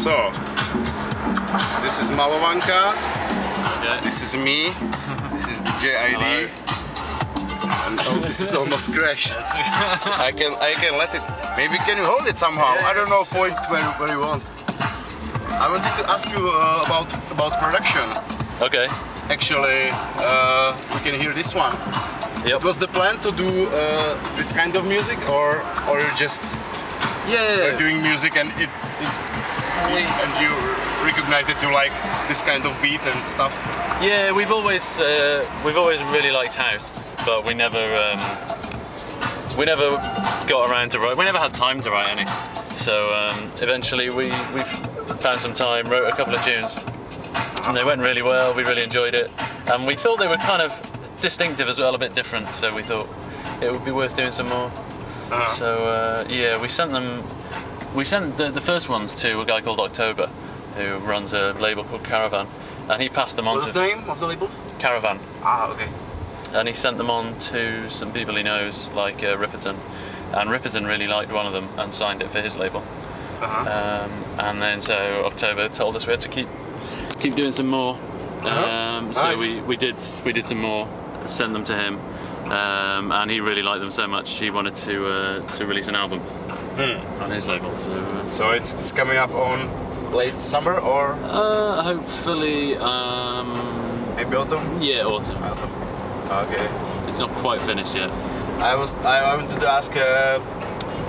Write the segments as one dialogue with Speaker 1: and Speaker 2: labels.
Speaker 1: So, this is Malovanka, this is me, this is DJ ID, and oh, this is almost crash. So I can let it. Maybe can you hold it somehow? I don't know. Point where you want. I wanted to ask you about production.
Speaker 2: Okay.
Speaker 1: Actually, we can hear this one.
Speaker 2: Yep.
Speaker 1: Was the plan to do this kind of music, or you just doing music and and you recognized that you like this kind of beat and stuff?
Speaker 2: Yeah, we've always really liked house, but we never got around to write. We never had time to write any. So eventually we found some time, wrote a couple of tunes, and they went really well. We really enjoyed it, and we thought they were kind of distinctive as well, a bit different. So we thought it would be worth doing some more. So yeah, we sent the first ones to a guy called October, who runs a label called Caravan, and he passed them on.
Speaker 1: What's the name of the label?
Speaker 2: Caravan.
Speaker 1: Ah, okay.
Speaker 2: And he sent them on to some people he knows, like Ripperton, and Ripperton really liked one of them and signed it for his label. And then so October told us we had to keep doing some more.
Speaker 1: Nice.
Speaker 2: So we did some more, sent them to him, and he really liked them so much he wanted to release an album on his label.
Speaker 1: So it's coming up on late summer or
Speaker 2: hopefully
Speaker 1: maybe autumn.
Speaker 2: Yeah, autumn.
Speaker 1: Okay.
Speaker 2: It's not quite finished yet.
Speaker 1: I wanted to ask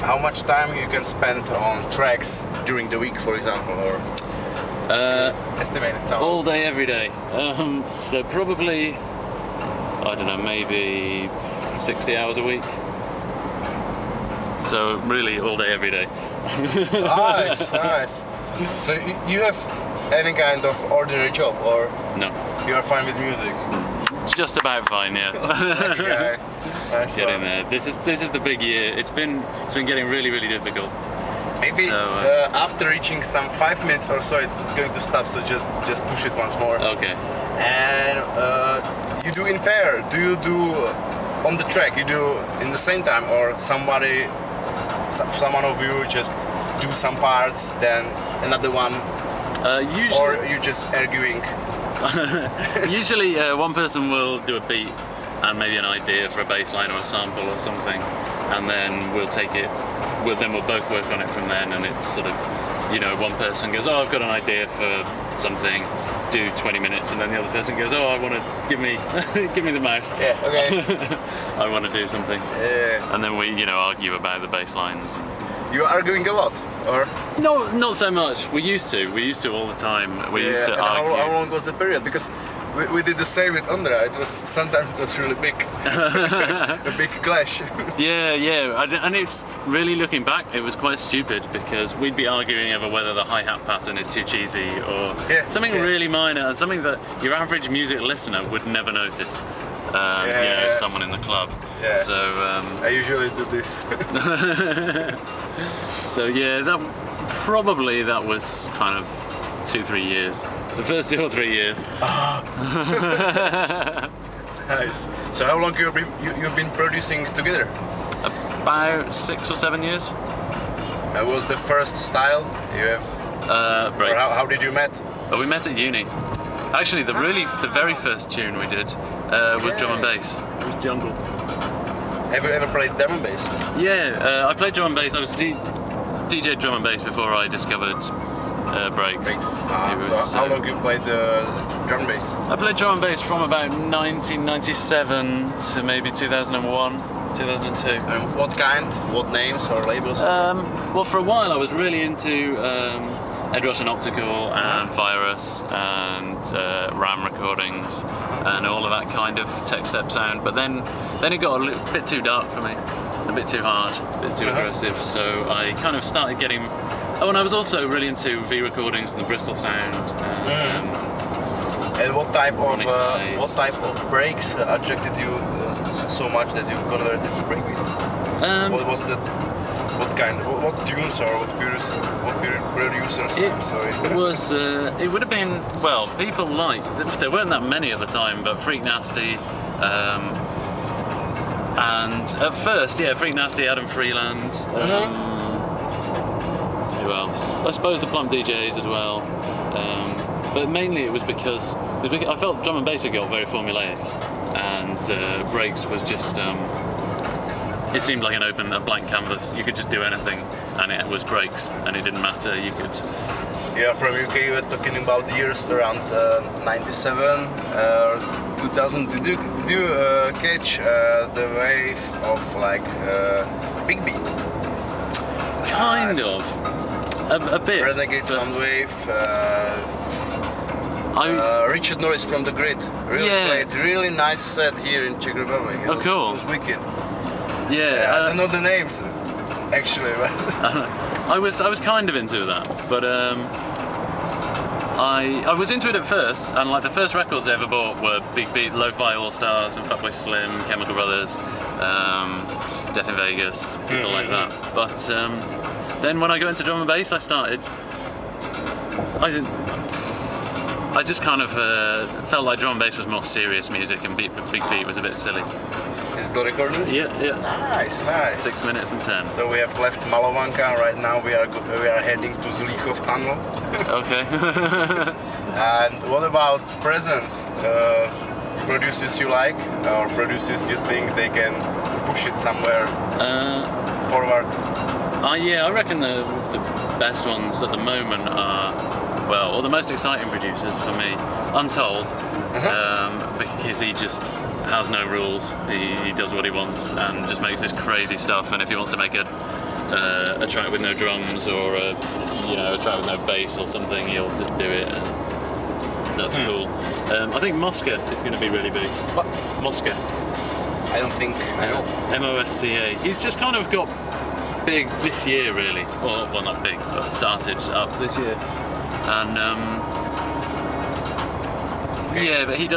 Speaker 1: how much time you can spend on tracks during the week, for example, or estimated time.
Speaker 2: All day, every day. So probably, I don't know, maybe 60 hours a week. So really, all day, every day.
Speaker 1: Nice, nice. So you have any kind of ordinary job, or
Speaker 2: no?
Speaker 1: You are fine with music.
Speaker 2: Just about fine, yeah.
Speaker 1: Okay. Nice.
Speaker 2: Getting there. This is the big year. It's been getting really difficult.
Speaker 1: Maybe
Speaker 2: so,
Speaker 1: after reaching some 5 minutes or so, it's going to stop. So just push it once more.
Speaker 2: Okay.
Speaker 1: And you do in pair. Do you do on the track? You do in the same time, or someone of you just do some parts, then another one,
Speaker 2: usually,
Speaker 1: or you just arguing?
Speaker 2: Usually one person will do a beat and maybe an idea for a bass line or a sample or something, and then we'll take it, we'll both work on it from then, and it's sort of, you know, one person goes, oh, I've got an idea for something, do 20 minutes, and then the other person goes, oh, I want to, give me the mouse.
Speaker 1: Yeah, okay.
Speaker 2: I want to do something.
Speaker 1: Yeah.
Speaker 2: And then we, you know, argue about the bass lines.
Speaker 1: You're arguing a lot, or?
Speaker 2: No, not so much. We used to all the time. We used to argue.
Speaker 1: How long was the period? Because we did the same with Andra. Sometimes it was really big, a big clash.
Speaker 2: Yeah, and it's really, looking back, it was quite stupid, because we'd be arguing over whether the hi-hat pattern is too cheesy or something really minor, and something that your average music listener would never notice. You know, someone in the club.
Speaker 1: Yeah.
Speaker 2: So
Speaker 1: I usually do this.
Speaker 2: So yeah, that was kind of 2-3 years. The first 2 or 3 years.
Speaker 1: Nice. So how long you've been producing together?
Speaker 2: About 6 or 7 years.
Speaker 1: That was the first style you have?
Speaker 2: Breaks.
Speaker 1: Or how did you met?
Speaker 2: Well, we met at uni. Actually, the very first tune we did was drum and bass. It was Jungle.
Speaker 1: Have you ever played drum and bass?
Speaker 2: Yeah, I played drum and bass. I was DJ drum and bass before I discovered breaks.
Speaker 1: So how long you played drum and bass?
Speaker 2: I played drum and bass from about 1997 to maybe 2001, 2002.
Speaker 1: And what kind? What names or labels?
Speaker 2: Well, for a while I was really into Ed Rush and Optical and Virus and RAM recordings and all of that kind of tech step sound, but then it got a bit too dark for me, a bit too hard, a bit too aggressive, so I kind of started getting... Oh, and I was also really into V recordings and the Bristol sound.
Speaker 1: And what type of breaks attracted you so much that you converted to breakbeat? What was the... What tunes or what producers?
Speaker 2: It would have been, well, people like, there weren't that many at the time, but Freak Nasty, and at first, Freak Nasty, Adam Freeland, Who else? I suppose the Plump DJs as well. But mainly it was because I felt drum and bass had got very formulaic, and breaks was just. It seemed like a blank canvas. You could just do anything, and it was breaks, and it didn't matter. You could.
Speaker 1: Yeah, from UK you were talking about years around 97, 2000. Did you catch the wave of like big beat?
Speaker 2: Kind of. A bit.
Speaker 1: Renegade Soundwave. Richard Norris from the Grid. Played really nice set here in Czech Republic.
Speaker 2: Cool.
Speaker 1: It was wicked.
Speaker 2: Yeah.
Speaker 1: I don't know the names actually, but
Speaker 2: I was kind of into that, but I was into it at first, and like the first records I ever bought were Big Beat, Lo-Fi All Stars, and Fatboy Slim, Chemical Brothers, Death in Vegas, people like that. But then when I got into drum and bass, I just kind of felt like drum and bass was more serious music, and Big Beat was a bit silly.
Speaker 1: Is it recording?
Speaker 2: Yeah.
Speaker 1: Nice.
Speaker 2: 6 minutes and 10.
Speaker 1: So we have left Malovanka. Right now we are heading to Zlíchov tunnel.
Speaker 2: Okay.
Speaker 1: And what about presents? Producers you like, or producers you think they can push it somewhere forward?
Speaker 2: Yeah, I reckon the best ones at the moment are, or the most exciting producers for me, Untold, because he just has no rules. He does what he wants and just makes this crazy stuff. And if he wants to make a track with no drums, or a track with no bass or something, he'll just do it. And that's cool. I think Mosca is going to be really big.
Speaker 1: What?
Speaker 2: Mosca.
Speaker 1: I don't think I know.
Speaker 2: Mosca. He's just kind of got big this year, really. Well, not big, but started up this year. And yeah, but he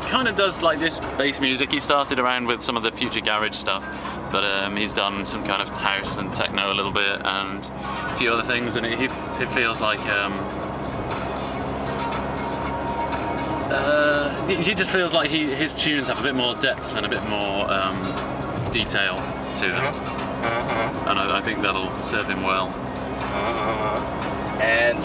Speaker 2: kind of does like this bass music. He started around with some of the future garage stuff, but he's done some kind of house and techno a little bit, and a few other things, and it feels like he just feels like his tunes have a bit more depth and a bit more detail to them, and I think that'll serve him well.
Speaker 1: And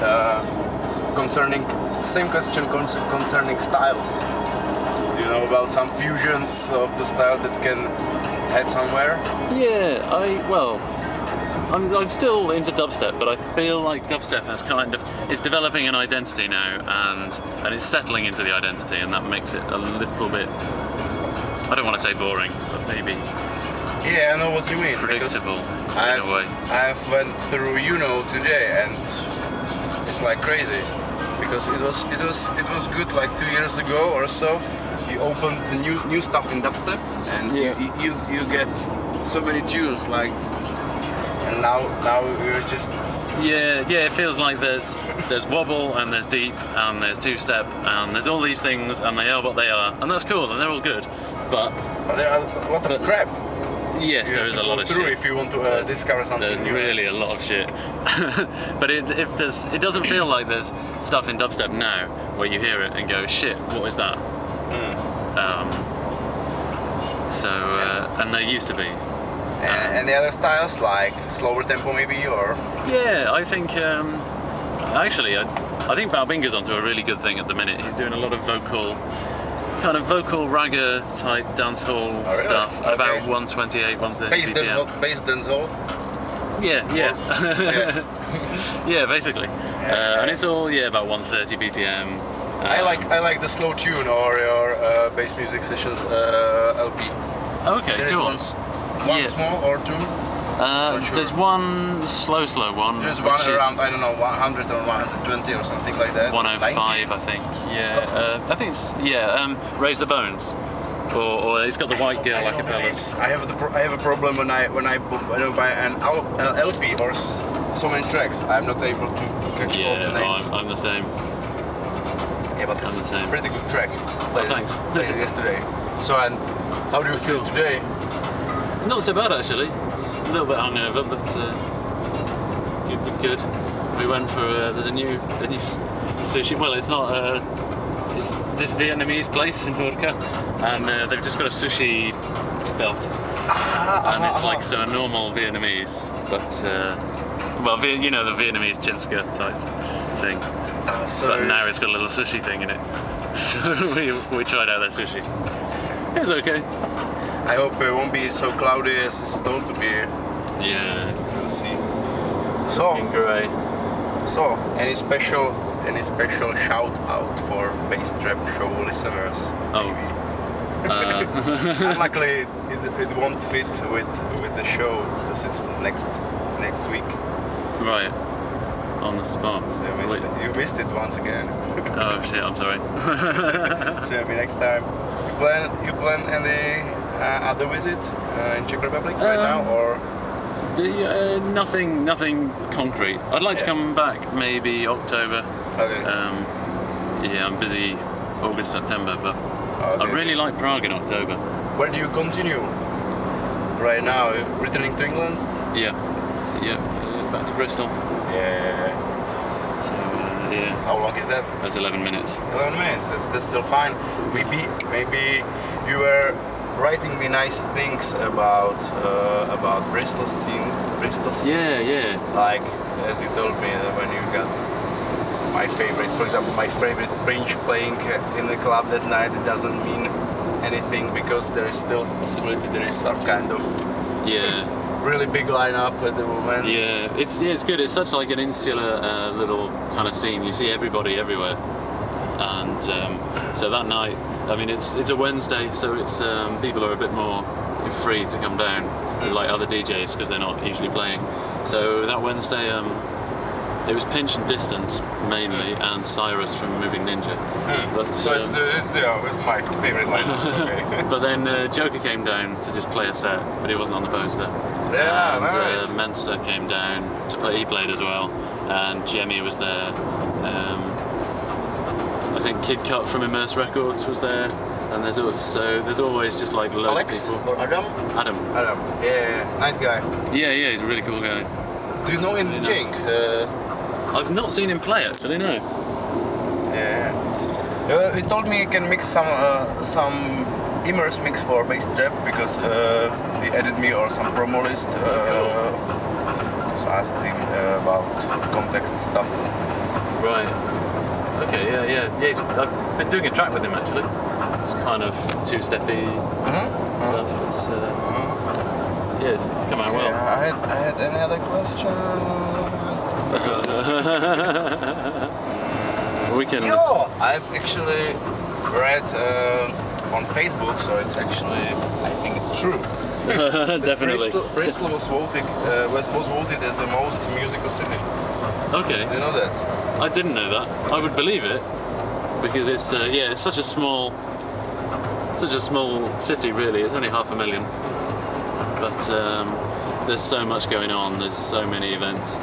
Speaker 1: same question concerning styles. Do you know about some fusions of the style that can head somewhere?
Speaker 2: Yeah, I'm still into dubstep, but I feel like dubstep has it's developing an identity now, and it's settling into the identity, and that makes it a little bit, I don't want to say boring, but maybe
Speaker 1: yeah, I know what you mean.
Speaker 2: Predictable in
Speaker 1: a
Speaker 2: way.
Speaker 1: I've went through today, and it's like crazy, because it was good like 2 years ago or so. You opened the new stuff in dubstep, and you get so many tunes like. And now we're just
Speaker 2: it feels like there's wobble, and there's deep, and there's two-step, and there's all these things, and they are what they are, and that's cool, and they're all good, but
Speaker 1: there are a lot of crap.
Speaker 2: Yes, there is a lot of shit.
Speaker 1: If you want to discover something
Speaker 2: there's
Speaker 1: new.
Speaker 2: Really a lot of shit. But it doesn't feel like there's stuff in dubstep now where you hear it and go, shit, what is that? And there used to be.
Speaker 1: And the other styles, like slower tempo maybe, or?
Speaker 2: Yeah, I think, actually, I think Balbinga's onto a really good thing at the minute. He's doing a lot of vocal ragga type dancehall stuff,
Speaker 1: okay.
Speaker 2: about 128, 130 BPM.
Speaker 1: Bass dancehall?
Speaker 2: Yeah. Yeah, basically. And it's all about 130 BPM.
Speaker 1: I like the slow tune or your bass music sessions LP.
Speaker 2: Okay,
Speaker 1: There
Speaker 2: cool.
Speaker 1: is one small or two? Sure.
Speaker 2: There's one slow one.
Speaker 1: There's one around, I don't know, 100 or 120 or something like that.
Speaker 2: 105, 90? I think. Yeah, I think it's Raise the Bones, or it's got the White Girl acapellas.
Speaker 1: I have a problem when I buy an LP or so many tracks. I'm not able to catch all the names.
Speaker 2: I'm the same.
Speaker 1: Yeah, but it's a pretty good track.
Speaker 2: Thanks.
Speaker 1: Played yesterday. So, and how do you feel today?
Speaker 2: Not so bad actually. A little bit hungover, but good. We went for there's a new sushi. Well, it's not. It's this Vietnamese place in Hurka, and they've just got a sushi belt, and it's like so normal Vietnamese, but Well, you know, the Vietnamese chinska type thing. But now it's got a little sushi thing in it. So we tried out their sushi. It was okay.
Speaker 1: I hope it won't be so cloudy as it's told to be.
Speaker 2: Yeah.
Speaker 1: We'll see. So,
Speaker 2: Grey.
Speaker 1: So, any special shout out for Basstrap show listeners?
Speaker 2: Oh.
Speaker 1: Luckily, it won't fit with the show because it's next week.
Speaker 2: Right. On the spot.
Speaker 1: So you missed it once again.
Speaker 2: Oh shit! I'm sorry.
Speaker 1: So maybe next time. You plan any other visit in Czech Republic right now, or?
Speaker 2: Nothing concrete. I'd like to come back maybe October.
Speaker 1: Okay.
Speaker 2: Yeah, I'm busy August, September, but
Speaker 1: Okay.
Speaker 2: I really like Prague in October.
Speaker 1: Where do you continue right now? Returning to England?
Speaker 2: Yeah, back to Bristol.
Speaker 1: Yeah.
Speaker 2: So yeah.
Speaker 1: How long is that?
Speaker 2: That's 11 minutes.
Speaker 1: 11 minutes. That's still fine. Maybe you were writing me nice things about Bristol scene.
Speaker 2: Yeah.
Speaker 1: Like as you told me when you got my favorite French playing in the club that night, it doesn't mean anything because there is still possibility there is some kind of really big lineup at the moment.
Speaker 2: Yeah, it's good. It's such like an insular little kind of scene. You see everybody everywhere, and so that night, I mean, it's a Wednesday, so it's people are a bit more free to come down, like other DJs, because they're not usually playing. So that Wednesday, it was Pinch and Distance mainly, and Cyrus from Moving Ninja. But,
Speaker 1: so it's my favorite lineup. Okay.
Speaker 2: But then Joker came down to just play a set, but he wasn't on the poster.
Speaker 1: Yeah,
Speaker 2: and
Speaker 1: nice.
Speaker 2: Mensa came down to play. He played as well, and Jemmy was there. I think Kid Cut from Immerse Records was there, and there's always just like loads
Speaker 1: Alex
Speaker 2: of people.
Speaker 1: or Adam?
Speaker 2: Adam.
Speaker 1: Yeah, nice guy.
Speaker 2: Yeah, he's a really cool guy.
Speaker 1: Do you know him, Jink?
Speaker 2: I've not seen him play actually, no.
Speaker 1: Yeah. He told me he can mix some Immerse mix for Basstrap because he added me on some promo list. So I asked him about context stuff.
Speaker 2: Right. Okay. Yeah. I've been doing a track with him actually. It's kind of two-steppy stuff. It's, yeah, it's come out well.
Speaker 1: I had any other question?
Speaker 2: We can.
Speaker 1: I've actually read on Facebook, so it's actually, I think it's true.
Speaker 2: Definitely.
Speaker 1: Bristol was voted as the most musical city.
Speaker 2: Okay.
Speaker 1: Do you know that?
Speaker 2: I didn't know that. I would believe it because it's it's such a small city really. It's only 500,000, but there's so much going on. There's so many events,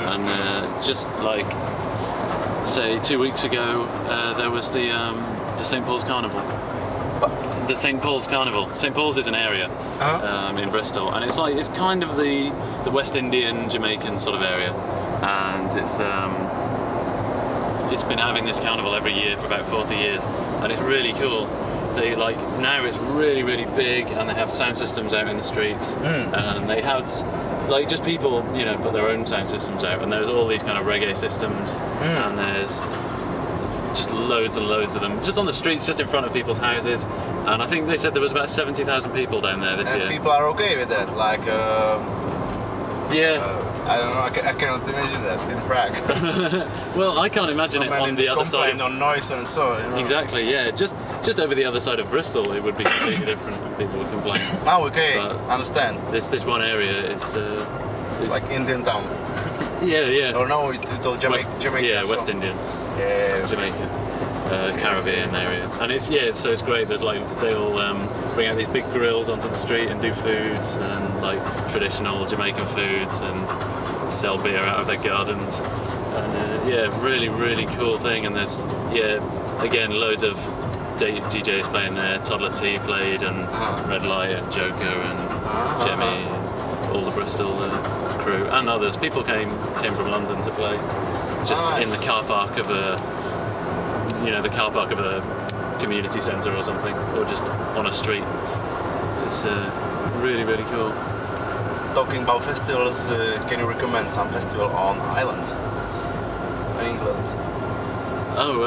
Speaker 2: and just like say 2 weeks ago, there was the St. Paul's Carnival. The St. Paul's Carnival. St. Paul's is an area in Bristol, and it's kind of the West Indian Jamaican sort of area, and it's been having this carnival every year for about 40 years, and it's really cool. They now it's really big, and they have sound systems out in the streets, and they had just people put their own sound systems out, and there's all these kind of reggae systems, and there's just loads and loads of them just on the streets, just in front of people's houses. And I think they said there was about 70,000 people down there this year.
Speaker 1: And people are okay with that, like I don't know, I cannot imagine that in Prague.
Speaker 2: Well, I can't imagine it on the other side.
Speaker 1: On noise and so.
Speaker 2: Exactly, yeah. Just over the other side of Bristol, it would be completely different when people would complain.
Speaker 1: Oh, okay,
Speaker 2: but
Speaker 1: understand.
Speaker 2: This one area is
Speaker 1: like Indian town.
Speaker 2: Yeah.
Speaker 1: Or no, it's Jamaica.
Speaker 2: Yeah, West Indian.
Speaker 1: Yeah.
Speaker 2: Jamaica. Caribbean area, and it's great. There's they'll bring out these big grills onto the street and do foods and traditional Jamaican foods and sell beer out of their gardens, and really cool thing. And there's again loads of DJs playing there. Toddler T played, and Red Light and Joker and Jemmy and all the Bristol crew and others. People came from London to play just in the car park of the car park of a community centre or something, or just on a street. It's really cool.
Speaker 1: talking about festivals, can you recommend some festival on islands in England?
Speaker 2: Oh,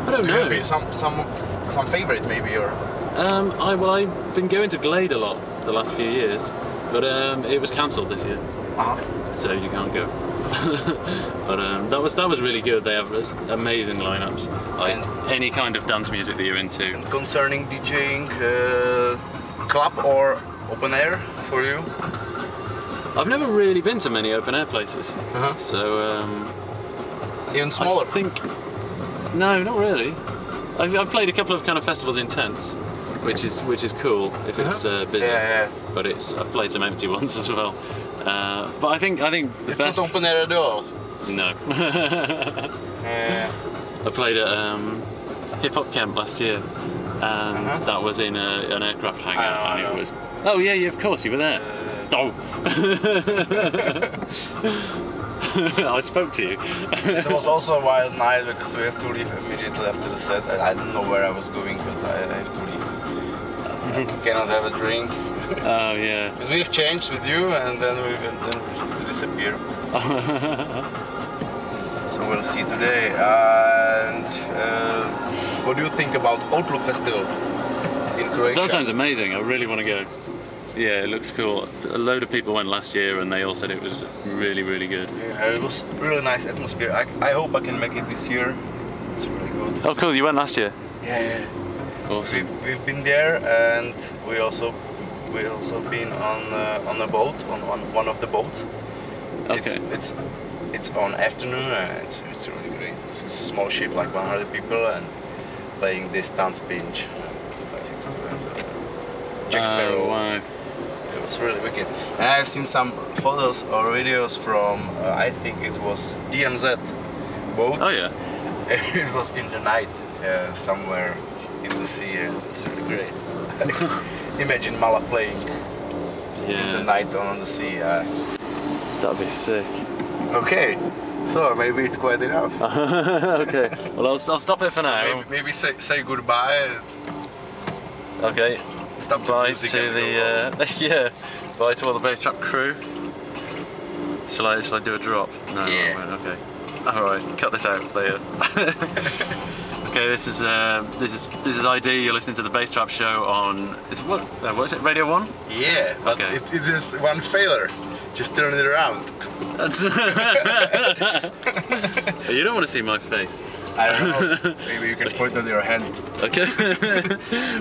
Speaker 2: I don't
Speaker 1: Do
Speaker 2: know.
Speaker 1: you have some favorite maybe, or?
Speaker 2: I've been going to Glade a lot the last few years, but it was cancelled this year, so you can't go. But that was really good. They have amazing lineups, like any kind of dance music that you're into.
Speaker 1: Concerning DJing, club or open air for you?
Speaker 2: I've never really been to many open air places, so
Speaker 1: even smaller.
Speaker 2: I think no, not really. I've played a couple of kind of festivals in tents, which is cool if it's busy.
Speaker 1: Yeah.
Speaker 2: But I've played some empty ones as well. But I think the
Speaker 1: it's
Speaker 2: best.
Speaker 1: not open air at all.
Speaker 2: No.
Speaker 1: Yeah.
Speaker 2: I played at Hip Hop Camp last year, and that was in an aircraft hangar, and it was. Oh yeah, of course you were there. Oh. I spoke to you.
Speaker 1: It was also a wild night because we have to leave immediately after the set. I don't know where I was going, but I have to leave. Cannot have a drink.
Speaker 2: Oh yeah.
Speaker 1: Because we've changed with you, and then we disappear. So we'll see today. And what do you think about Outlook Festival in Croatia?
Speaker 2: That sounds amazing. I really want to go. Yeah, it looks cool. A load of people went last year, and they all said it was really, really good.
Speaker 1: Yeah, it was really nice atmosphere. I hope I can make it this year. It's really good.
Speaker 2: Oh, cool! You went last year.
Speaker 1: Yeah.
Speaker 2: Awesome.
Speaker 1: We've been there, and we also been on a boat, on one of the boats.
Speaker 2: Okay.
Speaker 1: It's on afternoon, and it's really great. It's a small ship, like 100 people, and playing this dance binge, 2562 and Jack Sparrow.
Speaker 2: Oh, wow.
Speaker 1: It was really wicked. And I've seen some photos or videos from I think it was DMZ boat.
Speaker 2: Oh yeah.
Speaker 1: It was in the night, somewhere in the sea, and it's really great. Imagine Mala playing in the night on the sea.
Speaker 2: That'd be sick.
Speaker 1: Okay, so maybe it's quite enough.
Speaker 2: Okay, well I'll stop it for now.
Speaker 1: Maybe say goodbye.
Speaker 2: Okay.
Speaker 1: Stop
Speaker 2: Bye to the bye to all the Basstrap crew. Shall I do a drop? No.
Speaker 1: Yeah.
Speaker 2: Right, okay. All right. Cut this out later. Okay. This is ID. You're listening to the Basstrap show on what is it? Radio 1?
Speaker 1: Yeah. But
Speaker 2: okay.
Speaker 1: It is one failure. Just turn it around.
Speaker 2: You don't want to see my face.
Speaker 1: I don't know. Maybe you can point on your hand.
Speaker 2: Okay.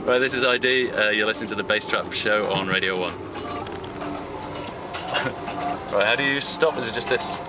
Speaker 2: Right, this is ID. You're listening to the Basstrap show on Radio 1. Right, how do you stop? Is it just this?